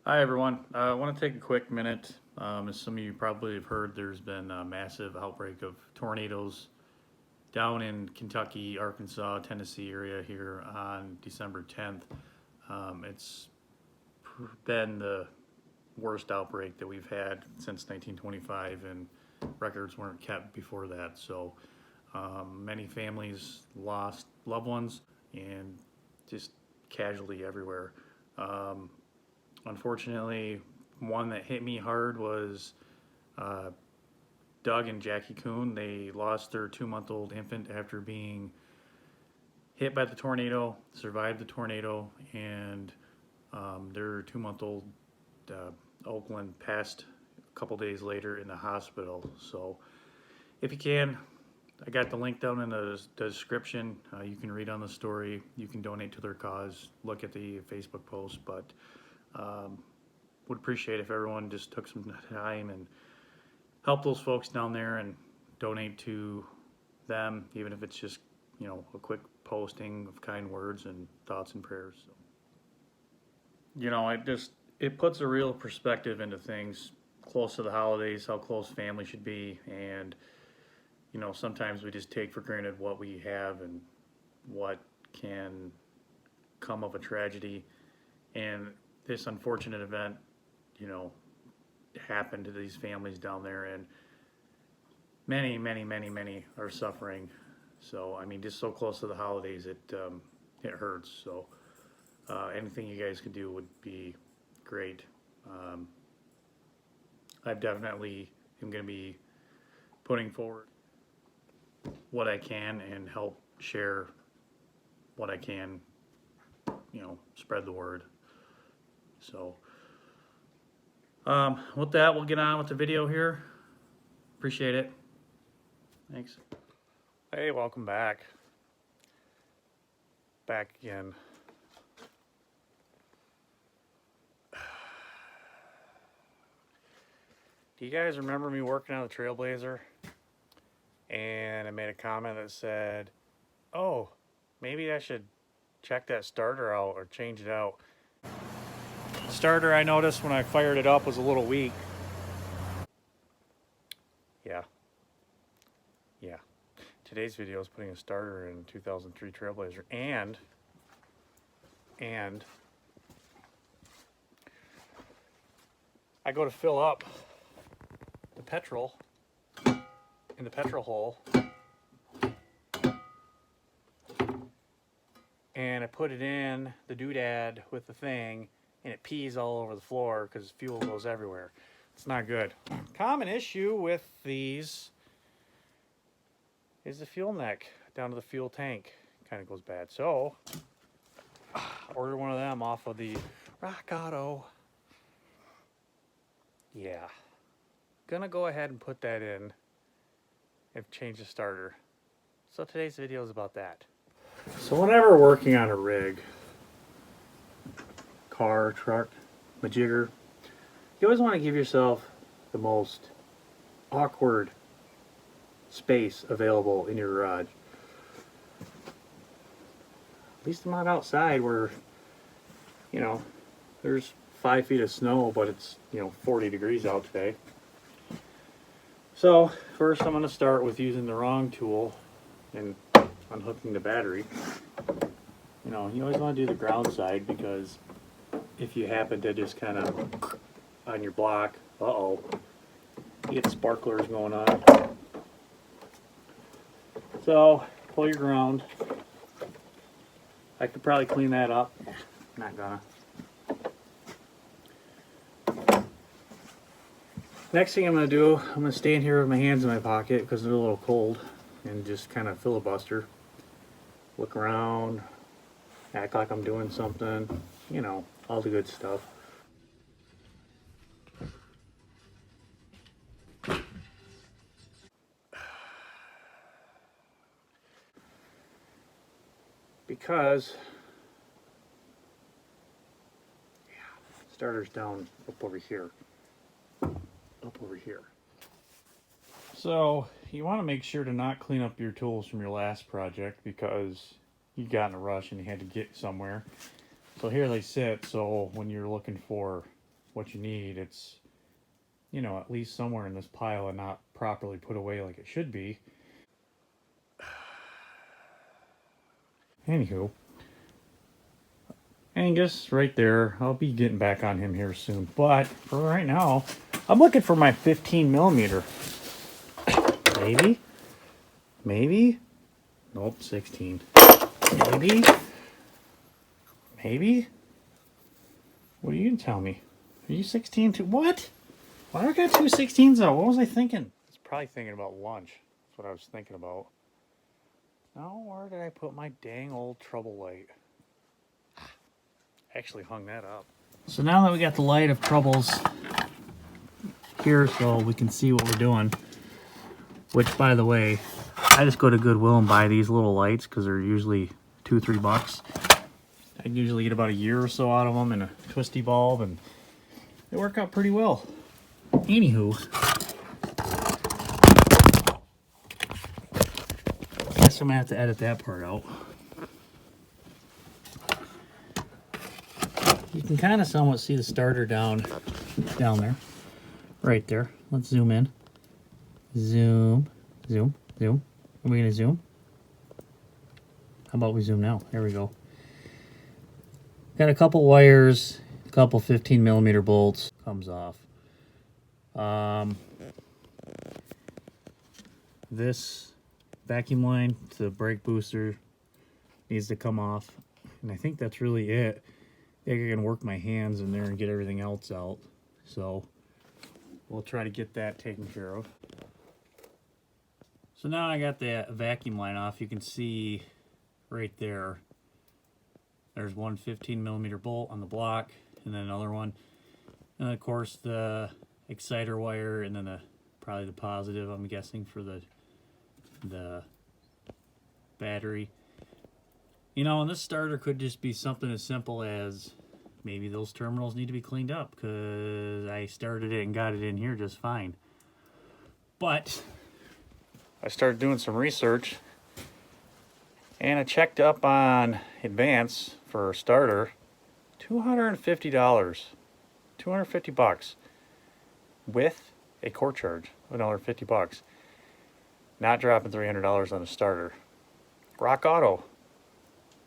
Hi everyone. I want to take a quick minute. As some of you probably have heard, there's been a massive outbreak of tornadoes down in Kentucky, Arkansas, Tennessee area here on December 10th. It's been the worst outbreak that we've had since 1925, and records weren't kept before that. So many families lost loved ones and just casualty everywhere. Um, Unfortunately, one that hit me hard was uh, Doug and Jackie Kuhn. They lost their 2-month-old infant after being hit by the tornado, survived the tornado, and their 2-month-old Oakland passed a couple days later in the hospital. So if you can, I got the link down in the description. You can read on the story. You can donate to their cause. Look at the Facebook post, but would appreciate if everyone just took some time and help those folks down there and donate to them, even if it's just, a quick posting of kind words and thoughts and prayers. So, it puts a real perspective into things close to the holidays, how close family should be, and sometimes we just take for granted what we have and what can come of a tragedy. And this unfortunate event, happened to these families down there, and many are suffering. So, I mean, just so close to the holidays, it hurts. So, anything you guys could do would be great. I definitely am going to be putting forward what I can and help share what I can, spread the word. So, with that, we'll get on with the video here. Appreciate it. Thanks. Hey, welcome back. Back again. Do you guys remember me working on the Trailblazer? And I made a comment that said, oh, maybe I should check that starter out or change it out. The starter, I noticed when I fired it up, was a little weak. Yeah. Today's video is putting a starter in 2003 Trailblazer, and I go to fill up the petrol in the petrol hole, and I put it in the doodad with the thing, and it pees all over the floor because fuel goes everywhere. It's not good. Common issue with these is the fuel neck down to the fuel tank kind of goes bad. So, order one of them off of the Rock Auto. Yeah. Gonna go ahead and put that in and change the starter. So today's video is about that. So whenever working on a rig, car, truck, majigger, you always want to give yourself the most awkward space available in your garage. At least I'm not outside where, there's 5 feet of snow, but it's, 40 degrees out today. So first I'm going to start with using the wrong tool and unhooking the battery. You always want to do the ground side, because if you happen to just kind of on your block, you get sparklers going on. So pull your ground. I could probably clean that up. Not gonna. Next thing I'm going to do, I'm going to stand here with my hands in my pocket because they're a little cold, and just kind of filibuster. Look around, act like I'm doing something, all the good stuff. Because, starter's down up over here. So you want to make sure to not clean up your tools from your last project, because you got in a rush and you had to get somewhere. So here they sit, so when you're looking for what you need. It's, you know, at least somewhere in this pile and not properly put away like it should be. Anywho, Angus right there. I'll be getting back on him here soon. But for right now, I'm looking for my 15 millimeter. Maybe? Maybe? Nope, 16. Maybe? Maybe? What are you gonna tell me? Are you 16 too? What? Why do I got two 16s out? What was I thinking? I was probably thinking about lunch. That's what I was thinking about. Now, where did I put my dang old trouble light? Actually hung that up. So now that we got the light of troubles here so we can see what we're doing, which, by the way, I just go to Goodwill and buy these little lights because they're usually $2-3. I usually get about a year or so out of them and a twisty bulb, and they work out pretty well. Anywho, I guess I'm gonna have to edit that part out. You can kind of somewhat see the starter down there, right there. Let's zoom in. Zoom, zoom, zoom. Are we gonna zoom? How about we zoom now? There we go. Got a couple wires, a couple 15 millimeter bolts. Comes off. This vacuum line to the brake booster needs to come off, and I think that's really it. I think I can work my hands in there and get everything else out, so we'll try to get that taken care of. So now I got the vacuum line off. You can see right there, there's one 15 millimeter bolt on the block, and then another one, and of course the exciter wire, and then probably the positive, I'm guessing, for the battery. You know, and this starter could just be something as simple as maybe those terminals need to be cleaned up, because I started it and got it in here just fine. But I started doing some research, and I checked up on Advance for a starter. $250. 250 bucks with a core charge, another 50 bucks. Not dropping $300 on a starter. Rock Auto,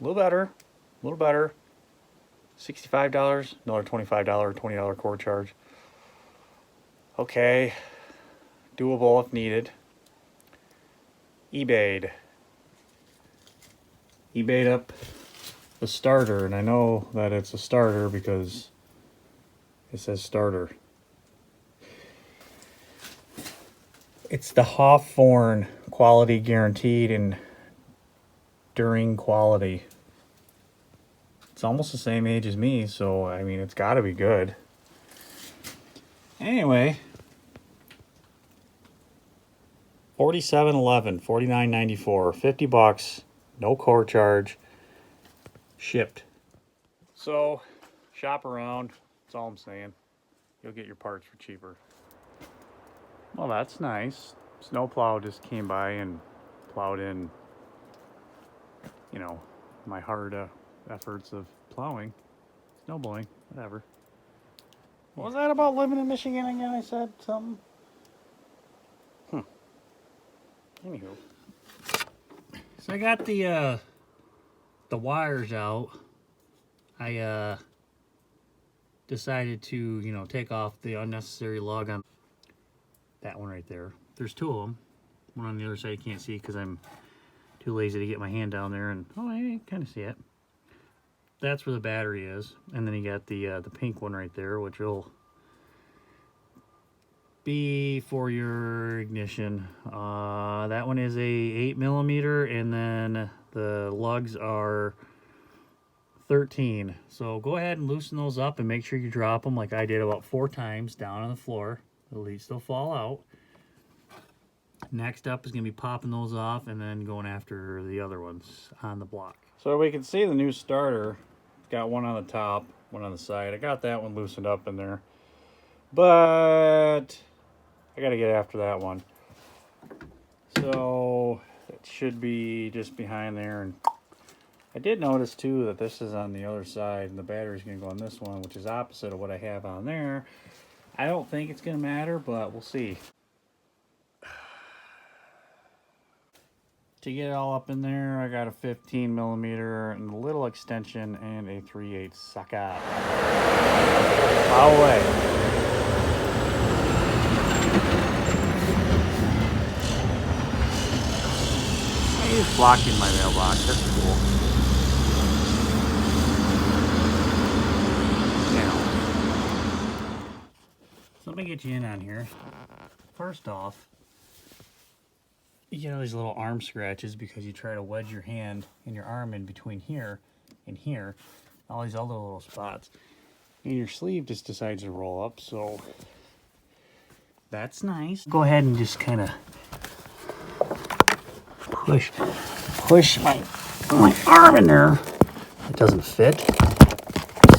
a little better, $65, another $25, $20 core charge. Okay, doable if needed. eBayed up the starter, and I know that it's a starter because it says starter. It's the Hawthorne quality guaranteed and enduring quality. It's almost the same age as me, so I mean, it's got to be good. Anyway, $47.11, $49.94, 50 bucks, no core charge, shipped. So, shop around. That's all I'm saying. You'll get your parts for cheaper. Well, that's nice. Snowplow just came by and plowed in, you know, my hard efforts of plowing, snowblowing, whatever. What was that about living in Michigan again? I said something. Anywho, so I got the wires out. I decided to, you know, take off the unnecessary lug on that one right there. There's two of them. One on the other side you can't see because I'm too lazy to get my hand down there, and oh, I kind of see it. That's where the battery is, and then you got the pink one right there, which will be for your ignition. That one is a 8 millimeter, and then the lugs are 13. So go ahead and loosen those up and make sure you drop them like I did about 4 times down on the floor. At least they'll fall out. Next up is going to be popping those off and then going after the other ones on the block. So we can see the new starter. It's got one on the top, one on the side. I got that one loosened up in there, but I got to get after that one. So it should be just behind there, and I did notice too that this is on the other side and the battery's going to go on this one, which is opposite of what I have on there. I don't think it's going to matter, but we'll see. To get it all up in there, I got a 15 millimeter and a little extension and a 3/8 socket. All the way. He's blocking my mailbox. That's cool. So let me get you in on here. First off, you get all these little arm scratches because you try to wedge your hand and your arm in between here and here. All these other little spots. And your sleeve just decides to roll up, so that's nice. Go ahead and just kind of push my arm in there. It doesn't fit.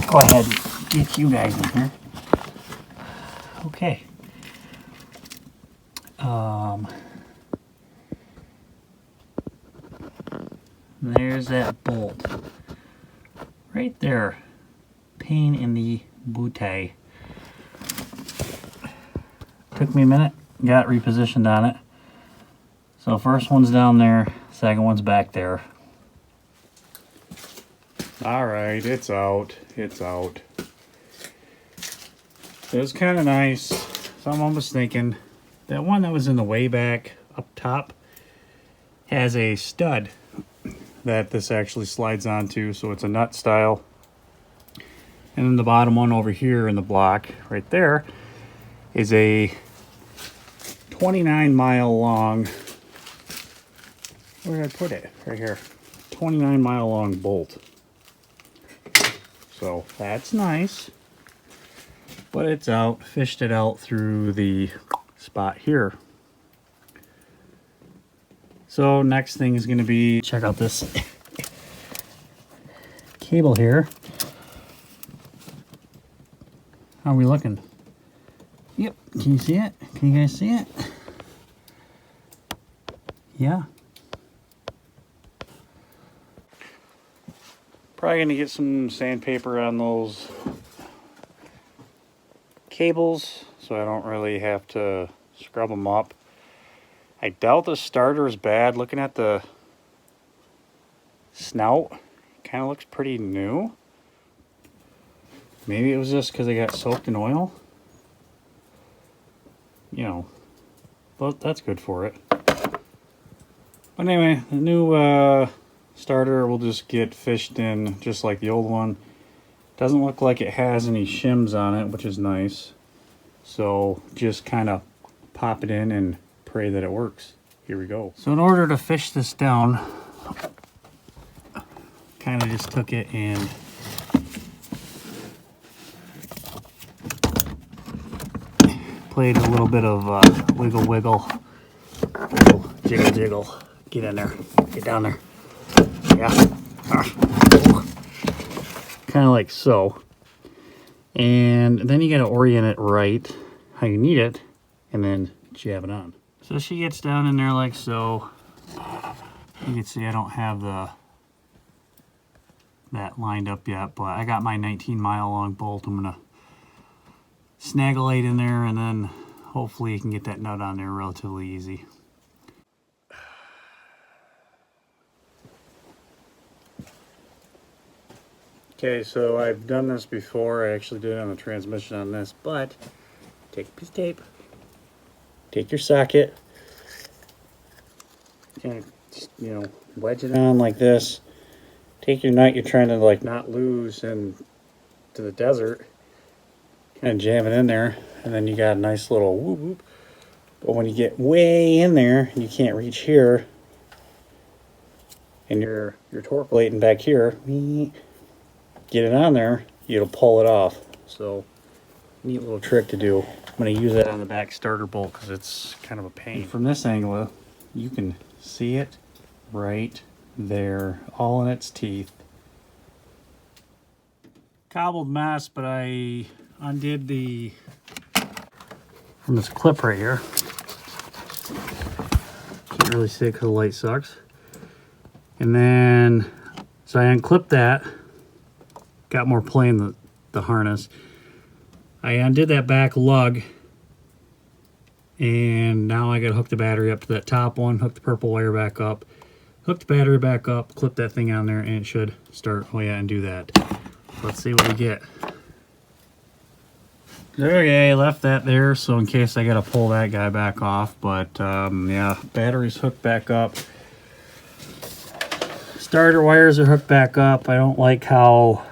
Go ahead and get you guys in here. Okay. There's that bolt. Right there. Pain in the booty. Took me a minute. Got repositioned on it. So first one's down there. Second one's back there. Alright, it's out. It's out. It was kind of nice. Someone was thinking that one that was in the way back up top has a stud that this actually slides onto, so it's a nut style. And then the bottom one over here in the block right there is a 29 mile long, where did I put it? Right here. 29 mile long bolt. So that's nice. But it's out. Fished it out through the spot here. So next thing is going to be, check out this cable here. How are we looking? Yep. Can you see it? Can you guys see it? Yeah. Probably going to get some sandpaper on those cables so I don't really have to scrub them up. I doubt the starter is bad. Looking at the snout, kind of looks pretty new. Maybe it was just because they got soaked in oil. You know, but that's good for it. But anyway, the new starter will just get fished in just like the old one. Doesn't look like it has any shims on it, which is nice. So just kind of pop it in and pray that it works. Here we go. So in order to fish this down, kind of just took it and played a little bit of wiggle, wiggle, jiggle, jiggle. Get in there. Get down there. Yeah. Kind of like so. And then you got to orient it right, how you need it, and then jab it on. So she gets down in there like so. You can see I don't have that lined up yet, but I got my 19 mile long bolt. I'm gonna snaggle it in there, and then hopefully you can get that nut on there relatively easy. Okay, so I've done this before. I actually did it on the transmission on this, but take a piece of tape, take your socket, kind of just, you know, wedge it on like this. Take your nut you're trying to like not lose into the desert, kind of jam it in there, and then you got a nice little whoop whoop. But when you get way in there and you can't reach here, and your torque plating back here, get it on there, it'll pull it off. So neat little trick to do. I'm going to use that on the back starter bolt because it's kind of a pain. And from this angle, you can see it right there, all in its teeth. Cobbled mess, but I undid the from this clip right here. Can't really see it because the light sucks. And then So I unclipped that, got more play in the harness. I undid that back lug, and now I got to hook the battery up to that top one, hook the purple wire back up, hook the battery back up, clip that thing on there, and it should start. Oh yeah, and do that. Let's see what we get. Okay, I left that there so in case I got to pull that guy back off, but yeah, battery's hooked back up. Starter wires are hooked back up. I don't like how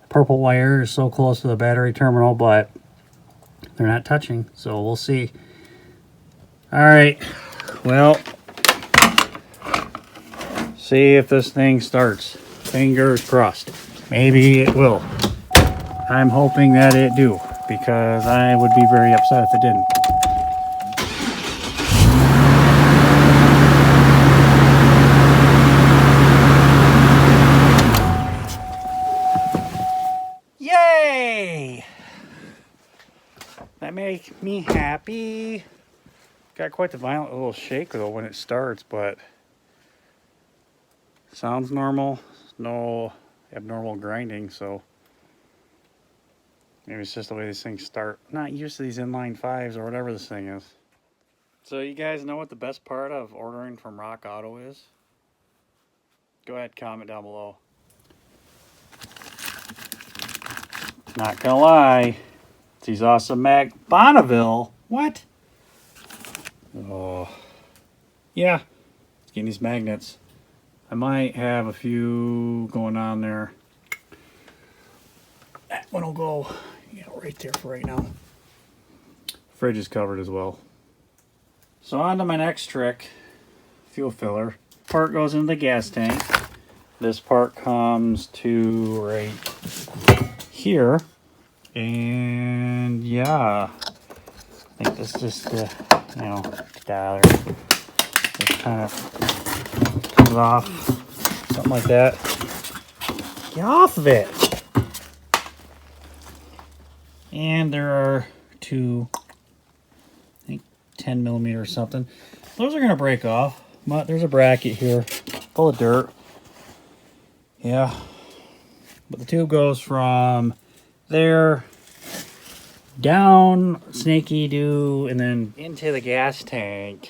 purple wire is so close to the battery terminal, but they're not touching, so we'll see. All right, well, see if this thing starts. Fingers crossed. Maybe it will. I'm hoping that it do, because I would be very upset if it didn't. Yay! That makes me happy. Got quite the violent little shake though when it starts, but sounds normal. No abnormal grinding, so maybe it's just the way these things start. Not used to these inline 5s or whatever this thing is. So you guys know what the best part of ordering from Rock Auto is? Go ahead, comment down below. Not gonna lie, it's these awesome Bonneville. What? Oh, yeah, it's getting these magnets. I might have a few going on there. That one will go, right there for right now. Fridge is covered as well. So on to my next trick, fuel filler. Part goes into the gas tank. This part comes to right here, and yeah, I think this just get out of there. Just kind of comes off, something like that. Get off of it. And there are two, I think 10 millimeter or something. Those are gonna break off. But there's a bracket here full of dirt. Yeah, but the tube goes from there down Snaky Doo and then into the gas tank,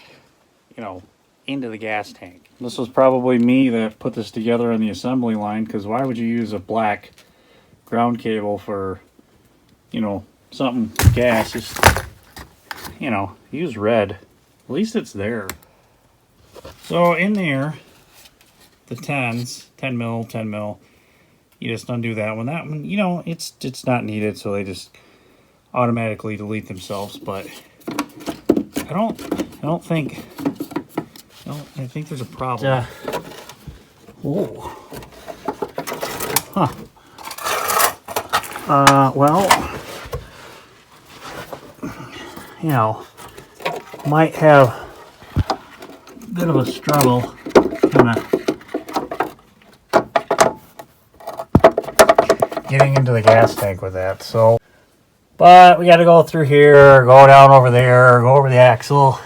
into the gas tank. This was probably me that put this together on the assembly line, because why would you use a black ground cable for, something gas? Just, use red. At least it's there. So in there, the 10s, 10 mil, you just undo that one. That one, it's not needed, so they just automatically delete themselves. But I think there's a problem. Oh. Huh. Well, might have a bit of a struggle kind of getting into the gas tank with that, so, but we got to go through here, go down over there, go over the axle,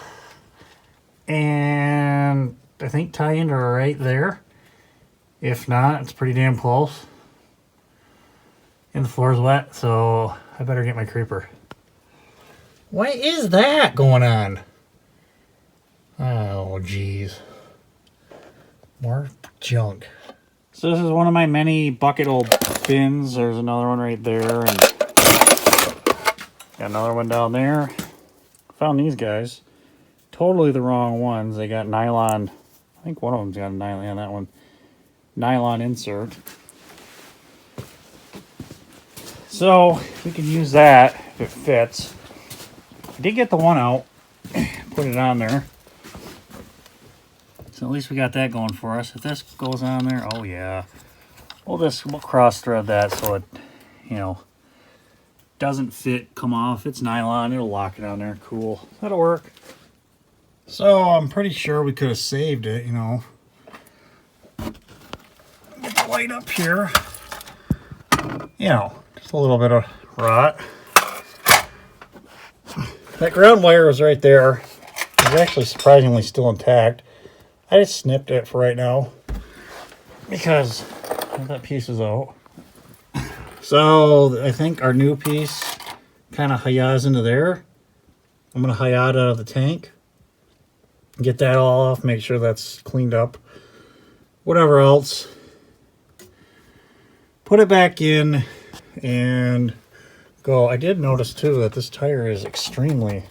and I think tie into right there. If not, it's pretty damn close. And the floor's wet, so I better get my creeper. What is that going on? Oh, geez. More junk. So this is one of my many bucket old bins. There's another one right there, and got another one down there. Found these guys. Totally the wrong ones. They got nylon. I think one of them's got a nylon. Yeah, that one. Nylon insert. So we can use that if it fits. I did get the one out. Put it on there. So at least we got that going for us. If this goes on there, oh yeah. We'll cross thread that so it, doesn't fit, come off. It's nylon, it'll lock it on there. Cool. That'll work. So I'm pretty sure we could have saved it, Get the light up here. Just a little bit of rot. That ground wire was right there. It's actually surprisingly still intact. I just snipped it for right now. because that piece is out. So I think our new piece kind of hayas into there. I'm going to hayat out of the tank. Get that all off, make sure that's cleaned up. Whatever else. Put it back in and go. I did notice too that this tire is extremely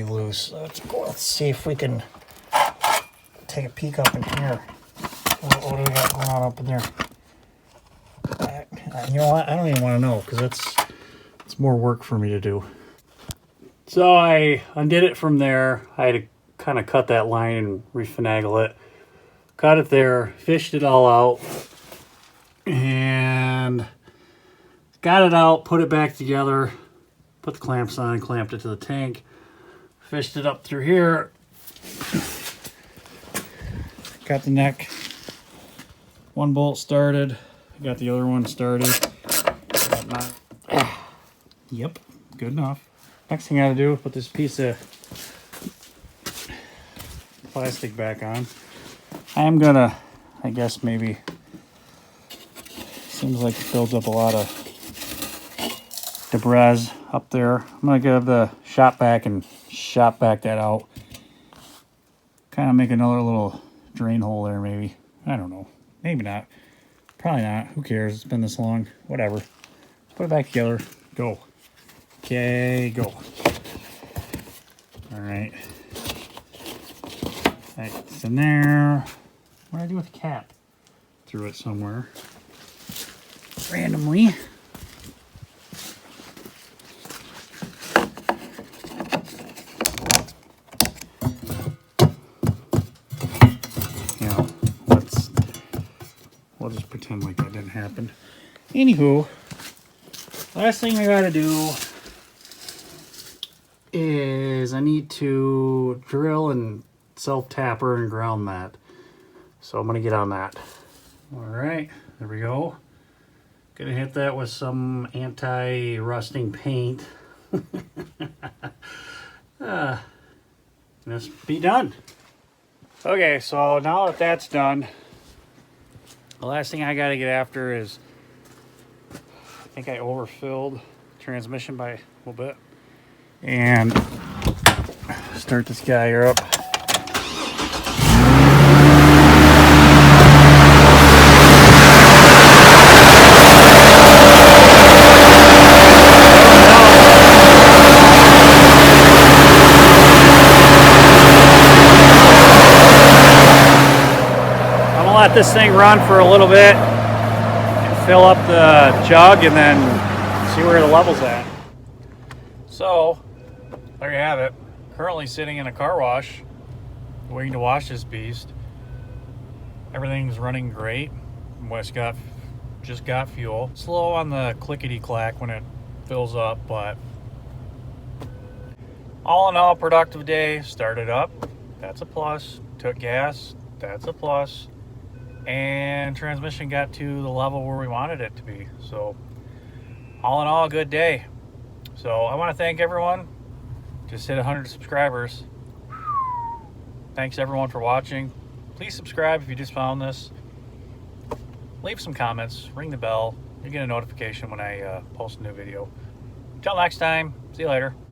loose. Let's see if we can take a peek up in here. What do we got going on up in there? You know what? I don't even want to know because it's more work for me to do. So I undid it from there. I had to kind of cut that line and refinagle it. Cut it there, fished it all out, and got it out, put it back together, put the clamps on, clamped it to the tank, fished it up through here, got the neck, one bolt started, got the other one started. Yep, good enough. Next thing I gotta do is put this piece of plastic back on. I am gonna, I guess maybe, seems like it builds up a lot of debris up there. I'm gonna give the shop back and shop back that out. Kind of make another little drain hole there maybe. I don't know. Maybe not. Probably not. Who cares? It's been this long. Whatever. Put it back together. Go. Okay, go. Alright. That's in there. What did I do with the cap? Threw it somewhere. Randomly. Yeah, we'll just pretend like that didn't happen. Anywho, last thing I gotta do is I need to drill and self-tapper and ground that. So I'm gonna get on that. All right, there we go. Gonna hit that with some anti-rusting paint. This be done. Okay, so now that that's done, the last thing I gotta get after is, I think I overfilled the transmission by a little bit. And start this guy up. Let this thing run for a little bit and fill up the jug and then see where the level's at. So there you have it. Currently sitting in a car wash waiting to wash this beast. Everything's running great. Just got fuel. Slow on the clickety clack when it fills up, but all in all, productive day. Started up, that's a plus. Took gas, that's a plus. And transmission got to the level where we wanted it to be. So all in all, a good day. So I want to thank everyone. Just hit 100 subscribers. Thanks everyone for watching. Please subscribe if you just found this. Leave some comments, ring the bell. You get a notification when I post a new video. Until next time, see you later.